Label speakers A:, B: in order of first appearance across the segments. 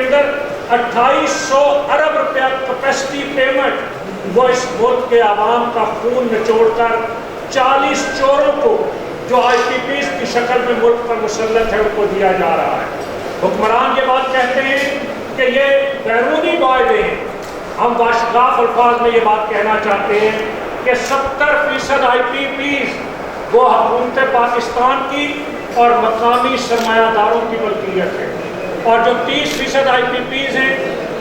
A: اندر 2800 ارب روپیہ capacity payment وہ اس ملک کے عوام کا خون نچوڑ کر 40 چوروں کو جو آئی پی پیز کی شکل میں ملک پر مسلط ہے ان کو دیا جا رہا ہے۔ حکمران یہ بات کہتے ہیں کہ یہ بیرونی معاہدے ہیں۔ ہم باشگاف الفاظ میں یہ بات کہنا چاہتے ہیں کہ 70% آئی پی پیز وہ حکومت پاکستان کی اور مقامی سرمایہ داروں کی ملکیت ہے، اور جو 30% آئی پی پیز ہیں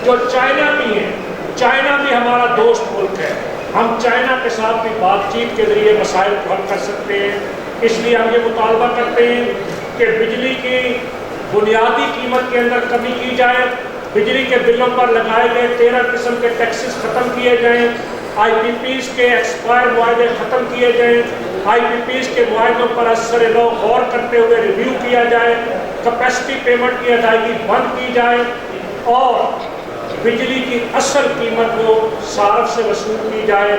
A: جو چائنا کی ہیں۔ چائنا بھی ہمارا دوست ملک ہے، ہم چائنا کے ساتھ بھی بات چیت کے ذریعے مسائل کو حل کر سکتے ہیں۔ اس لیے ہم یہ مطالبہ کرتے ہیں کہ بجلی کی بنیادی قیمت کے اندر کمی کی جائے، بجلی کے بلوں پر لگائے گئے 13 قسم کے ٹیکسز ختم کیے جائیں، آئی پی پیز کے ایکسپائر معاہدے ختم کیے جائیں، آئی پی پیز کے معاہدوں پر اثر لو غور کرتے ہوئے ریویو کیا جائے، کیپیسٹی پیمنٹ کی ادائیگی بند کی جائے، اور بجلی کی اصل قیمت وہ صارف سے وصول کی جائے۔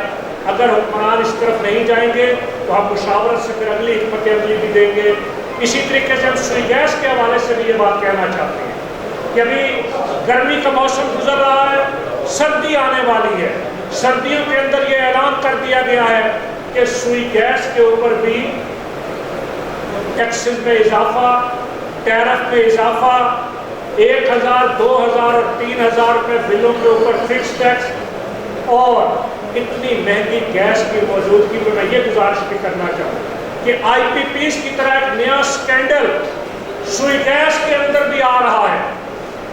A: اگر حکمران اس طرف نہیں جائیں گے تو ہم مشاورت سے پھر اگلی حکمت عملی بھی دیں گے۔ اسی طریقے سے ہم سوئی گیس کے حوالے سے بھی یہ بات کہنا چاہتے ہیں کہ ابھی گرمی کا موسم گزر رہا ہے، سردی آنے والی ہے۔ سردیوں کے اندر یہ اعلان کر دیا گیا ہے کہ سوئی گیس کے اوپر بھی ٹیکسز میں اضافہ، ٹیرف میں اضافہ، 1000، 2000 اور 3000 روپے بلوں کے اوپر فکس ٹیکس، اور اتنی مہنگی گیس کی موجودگی میں یہ گزارش بھی کرنا چاہوں کہ آئی پی پیز کی طرح ایک نیا سکینڈل سوئی گیس کے اندر بھی آ رہا ہے۔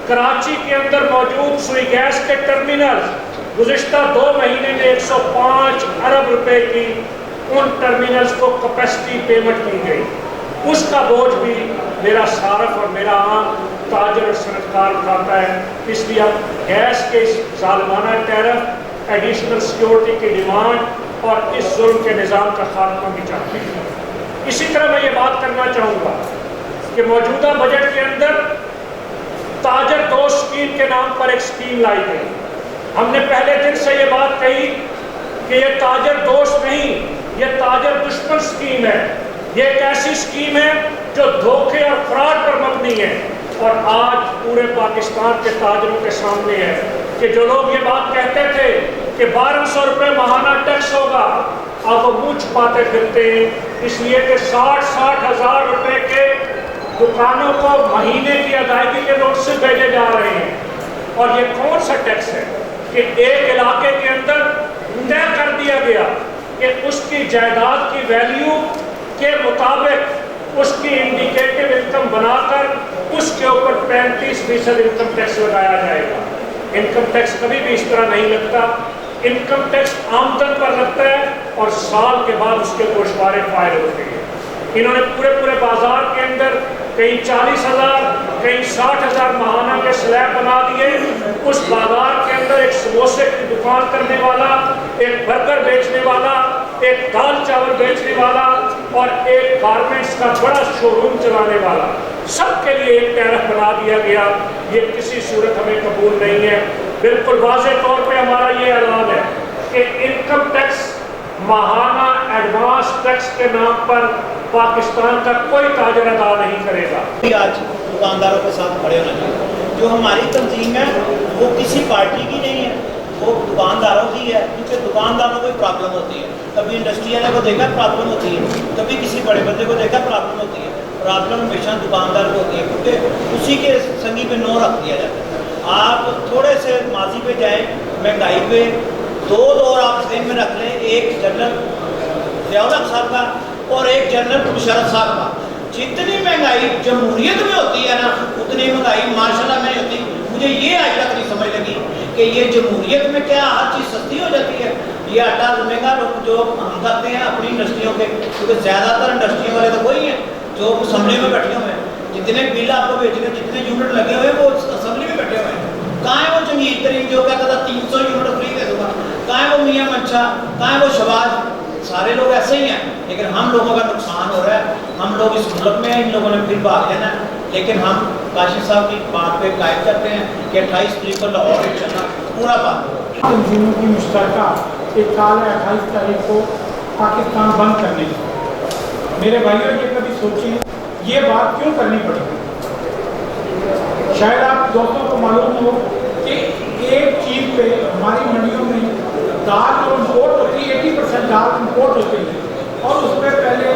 A: کراچی کے اندر موجود سوئی گیس کے ٹرمینلز گزشتہ 2 مہینے میں 105 ارب روپے کی ان ٹرمینلز کو کیپیسٹی پیمنٹ کی گئی۔ اس کا بوجھ بھی میرا صارف اور میرا عام تاجر اور صنعتکار اٹھاتا ہے۔ اس لیے ہم گیس کے اس ظالمانہ ٹیرف، ایڈیشنل سیکورٹی کی ڈیمانڈ اور اس ظلم کے نظام کا خاتمہ بھی چاہتے ہیں۔ اسی طرح میں یہ بات کرنا چاہوں گا کہ موجودہ بجٹ کے اندر تاجر دوست اسکیم کے نام پر ایک اسکیم لائی گئی۔ ہم نے پہلے دن سے یہ بات کہی کہ یہ تاجر دوست نہیں، یہ تاجر دشمن اسکیم ہے۔ یہ ایک ایسی اسکیم ہے جو دھوکے اور فراڈ پر مبنی ہے، اور آج پورے پاکستان کے تاجروں کے سامنے ہے کہ جو لوگ یہ بات کہتے تھے کہ 1200 روپے ماہانہ ٹیکس ہوگا، اب وہ منہ چھپاتے پھرتے ہیں، اس لیے کہ 60 ہزار روپے کے دکانوں کو مہینے کی ادائیگی کے نوٹس بھیجے جا رہے ہیں۔ اور یہ کون سا ٹیکس ہے کہ ایک علاقے کے اندر طے کر دیا گیا کہ اس کی جائیداد کی ویلیو کے مطابق اس کی انڈیکیٹو انکم بنا کر اس کے اوپر 35% انکم ٹیکس لگایا جائے گا۔ انکم ٹیکس کبھی بھی اس طرح نہیں لگتا، انکم ٹیکس آمدن پر لگتا ہے اور سال کے بعد اس کے گوشوارے فائل ہوتے ہیں۔ انہوں نے پورے بازار کے اندر کہیں 40,000 کہیں 60,000 ماہانہ کے سلیب بنا دیے۔ اس بازار کے اندر ایک سموسے کی دکان کرنے والا، ایک برگر بیچنے والا، ایک دال چاول بیچنے والا اور ایک گارمنٹس کا بڑا شو روم چلانے والا، سب کے لیے ایک ٹیرف بنا دیا گیا۔ یہ کسی صورت ہمیں قبول نہیں ہے۔ بالکل واضح طور پہ ہمارا یہ اعلان ہے کہ انکم ٹیکس ماہانہ ایڈوانس ٹیکس کے نام پر پاکستان کا کوئی تاجر ادا نہیں کرے گا۔
B: آج دکانداروں کے ساتھ کھڑے ہونا چاہیے۔ جو ہماری تنظیم ہے وہ کسی پارٹی کی نہیں ہے، وہ دکانداروں کی ہے، کیونکہ دکانداروں کو پرابلم ہوتی ہے۔ کبھی انڈسٹری والے کو دیکھا پرابلم ہوتی ہے، کبھی کسی بڑے بندے کو دیکھا پرابلم ہوتی ہے۔ پرابلم ہمیشہ دکاندار کو ہوتی ہے، کیونکہ اسی کے سنگی پہ نو رکھ دیا جاتا ہے۔ آپ تھوڑے سے ماضی پہ جائیں، مہنگائی پہ دو دور آپ ذہن میں رکھ لیں، ایک جنرل ضیاء الحق صاحب کا اور ایک جنرل مشرف صاحب کا۔ جتنی مہنگائی جمہوریت میں ہوتی ہے نا، اتنی مہنگائی ماشاء اللہ میں ہوتی۔ مجھے یہ آج تک نہیں سمجھ لگی کہ یہ جمہوریت میں کیا ہر چیز سستی ہو جاتی ہے۔ یہ آٹا مہنگا جو ہم کرتے ہیں اپنی انڈسٹریوں کے، کیونکہ زیادہ تر انڈسٹریوں والے تو وہی ہیں جو اسمبلی میں بیٹھے ہوئے ہیں۔ جتنے بل آپ کو بھیجنے، جتنے یونٹ لگے ہوئے ہیں وہ اسمبلی میں بیٹھے ہوئے ہیں۔ کہاں ہے وہ جنگیر ترین جو کہتا تھا 300 یونٹ فری دے دوں گا؟ کہاں ہے وہ میاں منشا؟ کہاں ہے وہ شہباز؟ سارے لوگ ایسے ہی ہیں، لیکن ہم لوگوں کا نقصان ہو رہا ہے۔ ہم لوگ اس ملک میں ہیں، ان لوگوں نے پھر بھاگ لینا ہے، لیکن ہم کاشف صاحب کی بات پہ قائم کرتے ہیں کہ 28 تاریخ کو لاہور میں چلنا پورا بند ہوگا۔
C: تنظیموں کی مشترکہ ایک کال ہے 28 تاریخ کو پاکستان بند کرنے کی۔ میرے بھائیوں یہ کبھی سوچیں یہ بات کیوں کرنی پڑی؟ شاید آپ दोस्तों को मालूम हो कि एक चीज़ पे हमारी मंडियों में दाल जो इम्पोर्ट होती है 80% दाल इम्पोर्ट होती है और उस पर पहले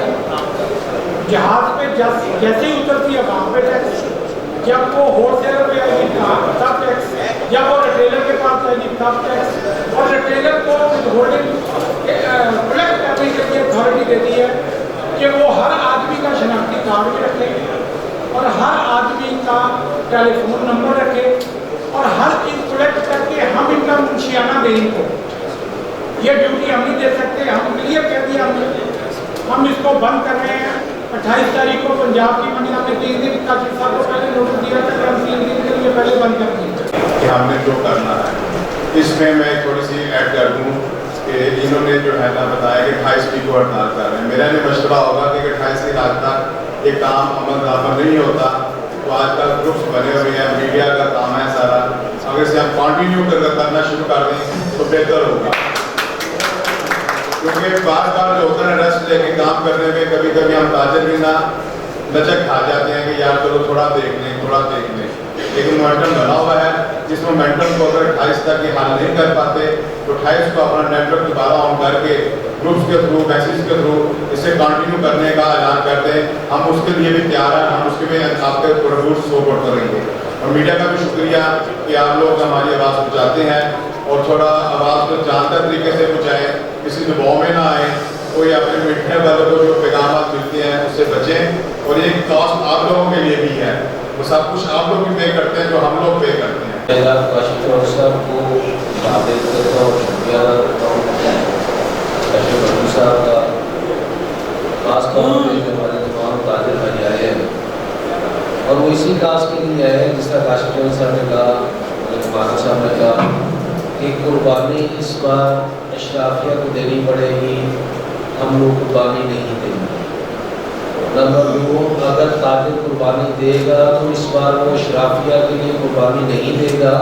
C: जहाज पे जैसे ही उतरती है वहाँ पे टैक्स, जब वो होलसेलर पे आएगी तब टैक्स, जब वो रिटेलर के पास आएगी तब टैक्स, और रिटेलर को विथहोल्डिंग कलेक्ट करने के लिए अथॉरिटी देती है कि वो हर आदमी का शनाख्ती कार्ड भी रखे और हर आदमी का टेलीफोन नंबर रखे और हर चीज़ कलेक्ट करके हम इनका मुंशियाना दें इनको। ये ड्यूटी हम नहीं दे सकते, हम क्लियर कह दिया हम इसको बंद कर रहे हैं। 28 तारीख को पंजाब की मंडी हमने 3 दिन का साहब को पहले नोटिस दिया था कि हम 3 दिन के लिए पहले बंद कर देंगे
D: कि हमने जो करना है। इसमें मैं थोड़ी सी ऐड कर दूँ कि इन्होंने जो है ना बताया कि 28 को हड़ताल कर रहे हैं। मेरा ये मशवरा होगा कि 28 की रात तक ये काम अमल नहीं होता तो आजकल ग्रुप्स बने हुए हैं, मीडिया का काम है सारा, अगर इसे हम कंटिन्यू करना शुरू कर दें तो बेहतर होगा, क्योंकि बार बार जो होता है रेस्ट लेके काम करने में कभी कभी हम ताजर भी ना लचक खा जाते हैं कि यार चलो थोड़ा देख लें, लेकिन मोमेंटम बना हुआ है। जिस मोमेंटम को अगर 28 तक ये हल नहीं कर पाते तो 28 को अपना नेटवर्क दोबारा ऑन करके ग्रुप्स के थ्रू मैसेज के थ्रू इसे कंटिन्यू करने का ऐलान कर दें। हम उसके लिए भी तैयार हैं, हम उसके लिए आपके प्रोड्यूस सपोर्ट करेंगे। और मीडिया का भी शुक्रिया कि आप लोग हमारी आवाज़ पहुँचाते हैं और थोड़ा आवाज़ को जानदार तरीके से पहुँचाएँ, किसी दबाव में ना आए, कोई अपने मीडिया वालों को जो पैगाम मिलते हैं उससे बचें। और ये कॉस्ट आप लोगों के लिए भी है, वो सब कुछ आप लोग भी पे करते हैं जो हम लोग पे करते हैं।
E: मेरा काशिफ साहब को आदेश करता हूँ, शुक्रिया करता हूँ काशिफ साहब का, खास तौर पर जो हमारे तमाम ताजिर भाई आए हैं और वो इसी काज के लिए आए हैं जिसका काशिफ साहब ने कहा, माना साहब ने कहा कि कुर्बानी इस बार अशराफिया को देनी पड़ेगी, हम लोग कुर्बानी नहीं देंगे। नंबर 2, अगर ताजिर कुर्बानी देगा तो इस बार वो अशराफिया के लिए कुर्बानी नहीं देगा,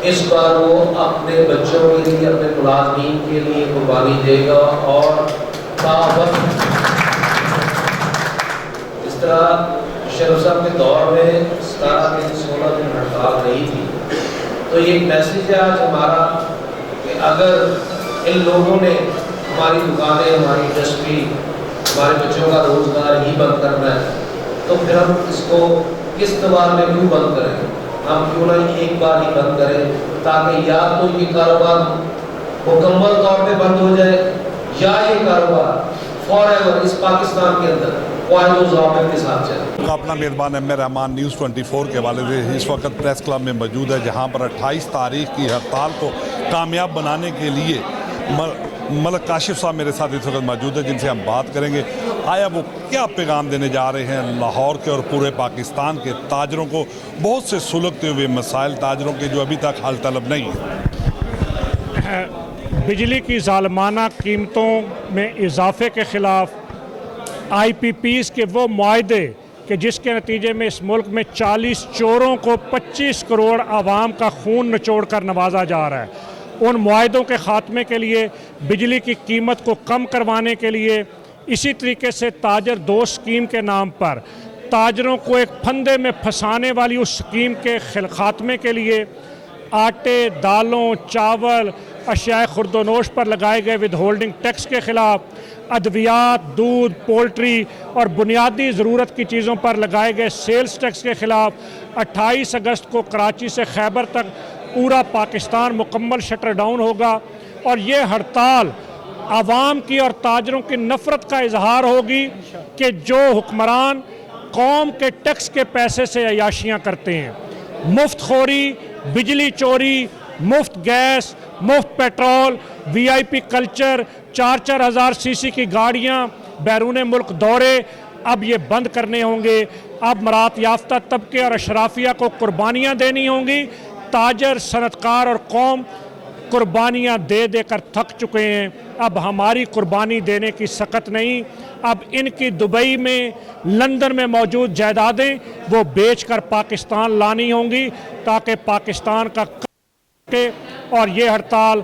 E: इस बार वो अपने बच्चों के लिए, अपने मुलाजमीन के लिए कुर्बानी देगा। और इस तरह शरीफ साहब के दौर में 17 दिन 16 दिन हड़ताल रही थी, तो ये मैसेज है आज हमारा कि अगर इन लोगों ने हमारी दुकानें, हमारी इंडस्ट्री, हमारे बच्चों का रोजगार ही बंद करना है तो फिर हम इसको किस तवार में क्यों बंद करें? हम क्यों ना एक बार ही बंद करें, ताकि या तो ये कारोबार मुकम्मल तौर पे बंद हो जाए या ये कारोबार फॉरएवर इस पाकिस्तान के अंदर के साथ चले।
F: अपना मेज़बान एम ए रहमान न्यूज़ 24 के हवाले से इस वक्त प्रेस क्लब में मौजूद है, जहां पर 28 तारीख की हड़ताल को कामयाब बनाने के लिए मलक काशिफ साहब मेरे साथ इस वक्त मौजूद है, जिनसे हम बात करेंगे आया वो क्या पैगाम देने जा रहे हैं लाहौर के और पूरे पाकिस्तान के ताजरों को, बहुत से सुलगते हुए मसाइल ताजरों के जो अभी तक हल तलब नहीं है।
A: बिजली की ज़ालमाना कीमतों में इजाफे के ख़िलाफ़ IPPs के वो मुआहदे कि जिसके नतीजे में इस मुल्क में 40 चोरों को 25 करोड़ आवाम का खून निचोड़ कर नवाजा जा रहा है, उन मुआहदों के ख़ात्मे के लिए, बिजली की कीमत को कम करवाने के लिए, इसी तरीके से ताजर दोस्त स्कीम के नाम पर ताजरों को एक फंदे में फंसाने वाली उस स्कीम के ख़ात्मे के लिए आटे, दालों, चावल, अशियाए खुर्दोनोश पर लगाए गए विदहोल्डिंग टैक्स के ख़िलाफ़, अद्वियात, दूध, पोल्ट्री और बुनियादी ज़रूरत की चीज़ों पर लगाए गए सेल्स टैक्स के ख़िलाफ़ 28 अगस्त को कराची से खैबर तक पूरा पाकिस्तान मुकम्मल शटर डाउन होगा। और ये हड़ताल आवाम की और ताजरों की नफ़रत का इजहार होगी कि जो हुक्मरान कौम के टैक्स के पैसे से अयाशियाँ करते हैं, मुफ्त खोरी, बिजली चोरी, मुफ्त गैस, मुफ्त पेट्रोल, VIP कल्चर, 4-4 हज़ार CC की गाड़ियाँ, बैरून मुल्क दौरे, अब ये बंद करने होंगे। अब मरात याफ्ता तबके और अशराफिया को कुर्बानियाँ देनी होंगी। ताजर, सनतकार और कौम कुर्बानियाँ दे देकर थक चुके हैं, अब हमारी कुर्बानी देने की सकत नहीं। अब इनकी दुबई में, लंदन में मौजूद जायदादें वो बेचकर पाकिस्तान लानी होंगी ताकि पाकिस्तान का और ये हड़ताल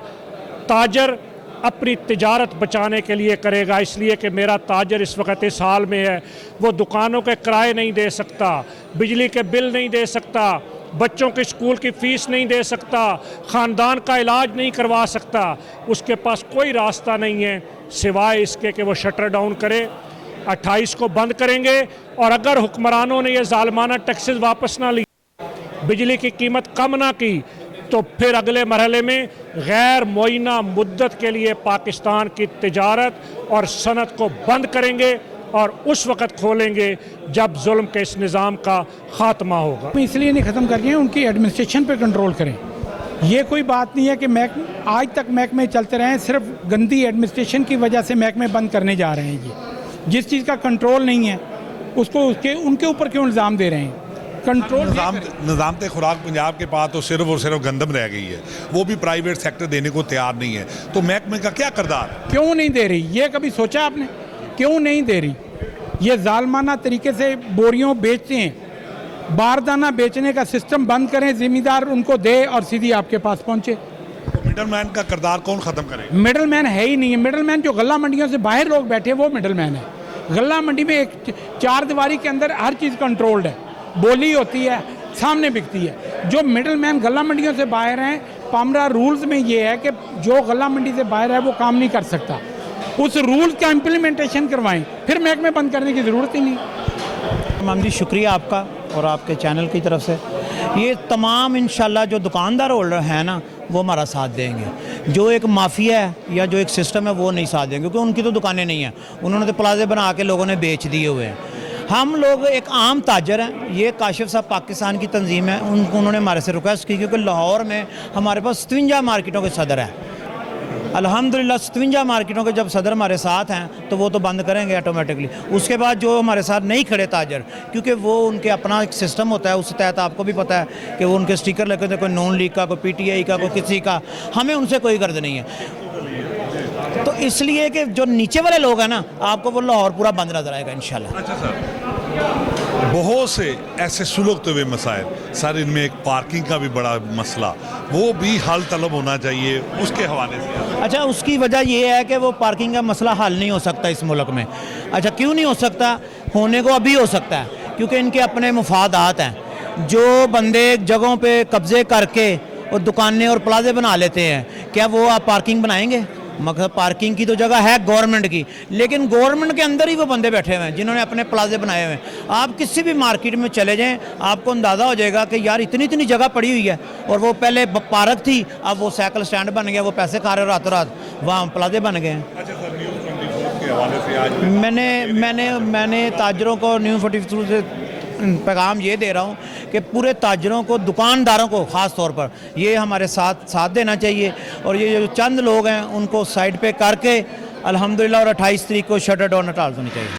A: ताजर अपनी तिजारत बचाने के लिए करेगा, इसलिए कि मेरा ताजर इस वक्त इस हाल में है, वो दुकानों के किराए नहीं दे सकता, बिजली के बिल नहीं दे सकता, बच्चों की स्कूल की फ़ीस नहीं दे सकता, ख़ानदान का इलाज नहीं करवा सकता, उसके पास कोई रास्ता नहीं है सिवाय इसके कि वो शटर डाउन करे। 28 को बंद करेंगे, और अगर हुक्मरानों ने ये ज़ालिमाना टैक्सेस वापस ना लिए, बिजली की कीमत कम ना की, तो फिर अगले मरहले में गैर मुअय्यना मुद्दत के लिए पाकिस्तान की तिजारत और सनत को बंद करेंगे, और उस वक़्त खोलेंगे जब जुल्म के इस निज़ाम का ख़ात्मा होगा।
C: इसलिए नहीं ख़त्म कर रहे हैं, उनकी एडमिनिस्ट्रेशन पे कंट्रोल करें। ये कोई बात नहीं है कि आज तक महकमे चलते रहे हैं, सिर्फ गंदी एडमिनिस्ट्रेशन की वजह से महकमे बंद करने जा रहे हैं। ये जिस चीज़ का कंट्रोल नहीं है उसको उनके ऊपर क्यों इल्ज़ाम दे रहे हैं? कंट्रोल
F: निज़ाम खुराक पंजाब के पास तो सिर्फ और सिर्फ गंदम रह गई है, वो भी प्राइवेट सेक्टर देने को तैयार नहीं है, तो महकमे का क्या किरदार?
C: क्यों नहीं दे रही, ये कभी सोचा आपने? क्यों नहीं दे रही? ये जालमाना तरीके से बोरियों बेचते हैं, बारदाना बेचने का सिस्टम बंद करें, ज़िम्मेदार उनको दे और सीधी आपके पास पहुँचे।
F: तो मिडल मैन का किरदार कौन ख़त्म करेगा?
C: मिडल मैन है ही नहीं है। मिडल मैन जो गल्ला मंडियों से बाहर लोग बैठे वो मिडल मैन है। गल्ला मंडी में एक चार दीवारी के अंदर हर चीज़ कंट्रोल्ड है, बोली होती है, सामने बिकती है। जो मिडल मैन गल्ला मंडियों से बाहर हैं, पामरा रूल्स में ये है कि जो गल्ला मंडी से बाहर है वो काम नहीं कर सकता। उस रूल का इम्प्लीमेंटेशन करवाएं, फिर महकमे बंद करने की ज़रूरत ही नहीं।
B: तमाम जी शुक्रिया आपका और आपके चैनल की तरफ से। ये तमाम इंशाल्लाह जो दुकानदार होल्डर हैं ना, वो हमारा साथ देंगे। जो एक माफिया है या जो एक सिस्टम है वो नहीं साथ देंगे, क्योंकि उनकी तो दुकानें नहीं हैं, उन्होंने तो प्लाजे बना के लोगों ने बेच दिए हुए हैं। हम लोग एक आम ताजर हैं। ये काशिफ साहब पाकिस्तान की तंजीम है, उन्होंने हमारे से रिक्वेस्ट की, क्योंकि लाहौर में हमारे पास 57 मार्केटों के सदर हैं। अल्हम्दुलिल्लाह 57 मार्केटों के जब सदर हमारे साथ हैं तो वो तो बंद करेंगे ऑटोमेटिकली। उसके बाद जो हमारे साथ नहीं खड़े ताजर, क्योंकि वो उनके अपना एक सिस्टम होता है, उस तहत आपको भी पता है कि वो उनके स्टिकर लगे थे, कोई नॉन लीग का, कोई PTI का, कोई किसी का, हमें उनसे कोई गर्द नहीं है। तो इसलिए कि जो नीचे वाले लोग हैं ना, आपको वो लाहौर पूरा बंद नजर आएगा इंशाल्लाह।
F: अच्छा सर, बहुत से ऐसे सुलगते हुए मसाइल सर, इनमें एक पार्किंग का भी बड़ा मसला, वो भी हल तलब होना चाहिए, उसके हवाले से।
B: अच्छा, उसकी वजह ये है कि वो पार्किंग का मसला हल नहीं हो सकता इस मुल्क में। अच्छा, क्यों नहीं हो सकता? होने को अभी हो सकता है, क्योंकि इनके अपने मुफादात हैं। जो बंदे जगहों पे कब्ज़े करके और दुकानें और प्लाजे बना लेते हैं, क्या वो आप पार्किंग बनाएंगे? मगर पार्किंग की तो जगह है गवर्नमेंट की, लेकिन गवर्नमेंट के अंदर ही वो बंदे बैठे हुए हैं जिन्होंने अपने प्लाजे बनाए हुए हैं। आप किसी भी मार्केट में चले जाएं, आपको अंदाज़ा हो जाएगा कि यार इतनी इतनी जगह पड़ी हुई है, और वो पहले पार्क थी, अब वो साइकिल स्टैंड बन गया, वो पैसे खा रहे रातों रात, वहाँ प्लाजे बन गए हैं।
F: अच्छा सर, न्यूज़ 24 के हवाले से आज
B: मैंने ताजरों को न्यूज़ 24 से पैगाम ये दे रहा हूँ कि पूरे ताजरों को, दुकानदारों को ख़ास तौर पर ये हमारे साथ देना चाहिए, और ये जो चंद लोग हैं उनको साइड पे करके अल्हम्दुलिल्लाह और 28 तारीख को शटर डाउन हटा देनी चाहिए।